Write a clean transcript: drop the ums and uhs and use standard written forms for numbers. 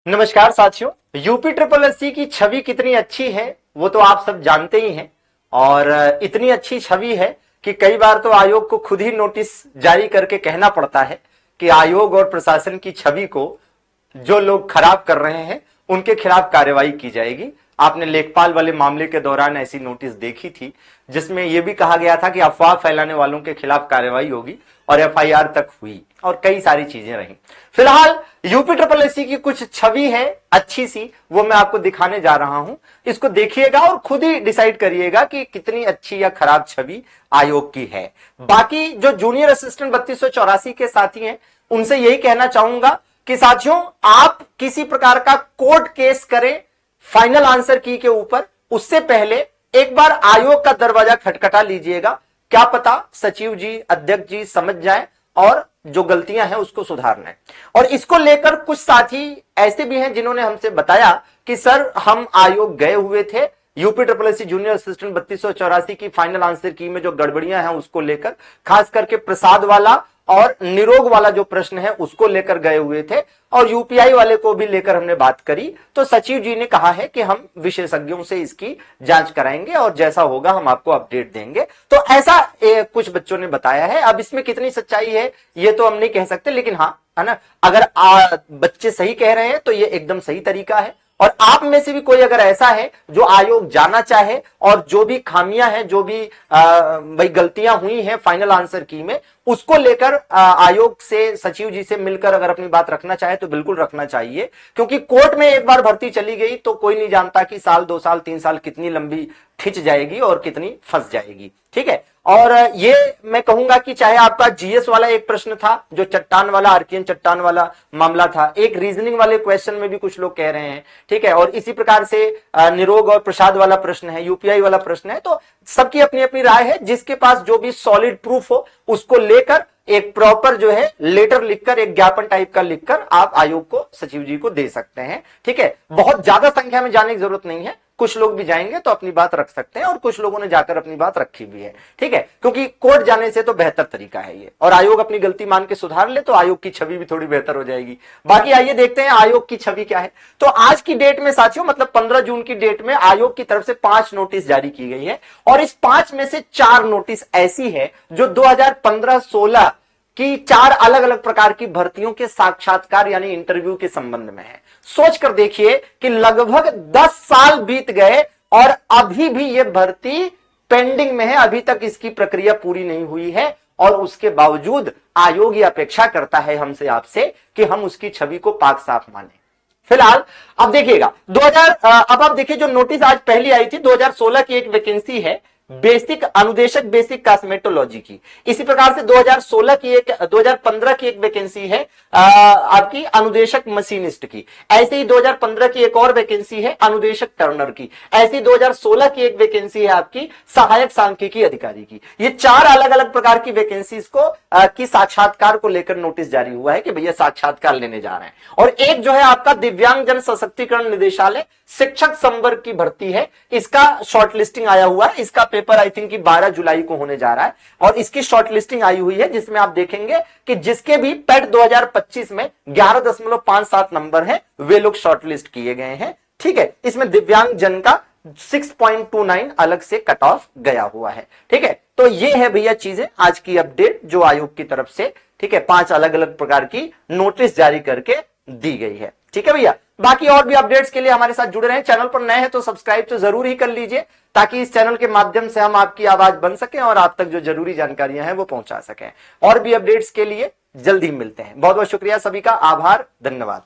नमस्कार साथियों, UP triple SC की छवि कितनी अच्छी है वो तो आप सब जानते ही हैं। और इतनी अच्छी छवि है कि कई बार तो आयोग को खुद ही नोटिस जारी करके कहना पड़ता है कि आयोग और प्रशासन की छवि को जो लोग खराब कर रहे हैं उनके खिलाफ कार्रवाई की जाएगी। आपने लेखपाल वाले मामले के दौरान ऐसी नोटिस देखी थी जिसमें यह भी कहा गया था कि अफवाह फैलाने वालों के खिलाफ कार्रवाई होगी और एफआईआर तक हुई और कई सारी चीजें रही। फिलहाल यूपी ट्रिपल एससी की कुछ छवि है अच्छी सी, वो मैं आपको दिखाने जा रहा हूं। इसको देखिएगा और खुद ही डिसाइड करिएगा कि कितनी अच्छी या खराब छवि आयोग की है। बाकी जो जूनियर असिस्टेंट 3284 के साथी हैं उनसे यही कहना चाहूंगा कि साथियों, आप किसी प्रकार का कोर्ट केस करें फाइनल आंसर की के ऊपर, उससे पहले एक बार आयोग का दरवाजा खटखटा लीजिएगा। क्या पता सचिव जी, अध्यक्ष जी समझ जाए और जो गलतियां हैं उसको सुधारना है। और इसको लेकर कुछ साथी ऐसे भी हैं जिन्होंने हमसे बताया कि सर हम आयोग गए हुए थे, UP triple SC junior assistant 3284 की फाइनल आंसर की में जो गड़बड़ियां हैं उसको लेकर, खास करके प्रसाद वाला और निरोग वाला जो प्रश्न है उसको लेकर गए हुए थे और यूपीआई वाले को भी लेकर हमने बात करी। तो सचिव जी ने कहा है कि हम विशेषज्ञों से इसकी जांच कराएंगे और जैसा होगा हम आपको अपडेट देंगे। तो ऐसा कुछ बच्चों ने बताया है। अब इसमें कितनी सच्चाई है ये तो हम नहीं कह सकते, लेकिन हाँ, है ना, अगर बच्चे सही कह रहे हैं तो ये एकदम सही तरीका है। और आप में से भी कोई अगर ऐसा है जो आयोग जाना चाहे और जो भी खामियां हैं, जो भी भाई गलतियां हुई हैं फाइनल आंसर की में, उसको लेकर आयोग से, सचिव जी से मिलकर अगर अपनी बात रखना चाहे तो बिल्कुल रखना चाहिए। क्योंकि कोर्ट में एक बार भर्ती चली गई तो कोई नहीं जानता कि साल, 2 साल, 3 साल कितनी लंबी खिंच जाएगी और कितनी फंस जाएगी। ठीक है। और ये मैं कहूंगा कि चाहे आपका जीएस वाला एक प्रश्न था जो चट्टान वाला, आर्कियन चट्टान वाला मामला था, एक रीजनिंग वाले क्वेश्चन में भी कुछ लोग कह रहे हैं। ठीक है। और इसी प्रकार से निरोग और प्रसाद वाला प्रश्न है, यूपीआई वाला प्रश्न है। तो सबकी अपनी अपनी राय है। जिसके पास जो भी सॉलिड प्रूफ हो उसको लेकर एक प्रॉपर जो है लेटर लिखकर, एक ज्ञापन टाइप का लिखकर आप आयोग को, सचिव जी को दे सकते हैं। ठीक है। बहुत ज्यादा संख्या में जाने की जरूरत नहीं है, कुछ लोग भी जाएंगे तो अपनी बात रख सकते हैं और कुछ लोगों ने जाकर अपनी बात रखी भी है। ठीक है। क्योंकि कोर्ट जाने से तो बेहतर तरीका है ये, और आयोग अपनी गलती मान के सुधार ले तो आयोग की छवि भी थोड़ी बेहतर हो जाएगी। बाकी आइए देखते हैं आयोग की छवि क्या है। तो आज की डेट में साथियों, मतलब 15 जून की डेट में आयोग की तरफ से 5 नोटिस जारी की गई है और इस 5 में से 4 नोटिस ऐसी है जो 2015-16 कि 4 अलग अलग प्रकार की भर्तियों के साक्षात्कार यानी इंटरव्यू के संबंध में है। सोच कर देखिए कि लगभग 10 साल बीत गए और अभी भी यह भर्ती पेंडिंग में है, अभी तक इसकी प्रक्रिया पूरी नहीं हुई है। और उसके बावजूद आयोग ये अपेक्षा करता है हमसे, आपसे, कि हम उसकी छवि को पाक साफ माने। फिलहाल अब देखिएगा अब आप देखिए जो नोटिस आज पहली आई थी 2016 की एक वैकेंसी है बेसिक अनुदेशक, बेसिक कॉस्मेटोलॉजी की। इसी प्रकार से 2015 की एक वैकेंसी है आपकी अनुदेशक मशीनिस्ट की। ऐसे ही 2015 की एक और वैकेंसी है अनुदेशक टर्नर की। ऐसे ही 2016 की एक वैकेंसी है आपकी सहायक सांख्यिकी अधिकारी की। ये 4 अलग अलग प्रकार की वैकेंसीज को की साक्षात्कार को लेकर नोटिस जारी हुआ है कि भैया साक्षात्कार लेने जा रहे हैं। और एक जो है आपका दिव्यांग जन सशक्तिकरण निदेशालय शिक्षक संवर्ग की भर्ती है, इसका शॉर्टलिस्टिंग आया हुआ है। इसका पेपर आई थिंक 12 जुलाई को होने जा रहा है और इसकी शॉर्टलिस्टिंग आई हुई है, जिसमें आप देखेंगे कि जिसके भी पेट 2025 में 11.57 नंबर है वे लोग शॉर्टलिस्ट किए गए हैं। ठीक है। इसमें दिव्यांग जन का 6.29 अलग से कट ऑफ गया हुआ है। ठीक है। तो ये है भैया चीजें, आज की अपडेट जो आयोग की तरफ से, ठीक है, 5 अलग अलग प्रकार की नोटिस जारी करके दी गई है। ठीक है भैया। बाकी और भी अपडेट्स के लिए हमारे साथ जुड़े रहें। चैनल पर नए हैं तो सब्सक्राइब तो जरूर ही कर लीजिए ताकि इस चैनल के माध्यम से हम आपकी आवाज बन सकें और आप तक जो जरूरी जानकारियां हैं वो पहुंचा सकें। और भी अपडेट्स के लिए जल्दी मिलते हैं। बहुत बहुत शुक्रिया सभी का, आभार, धन्यवाद।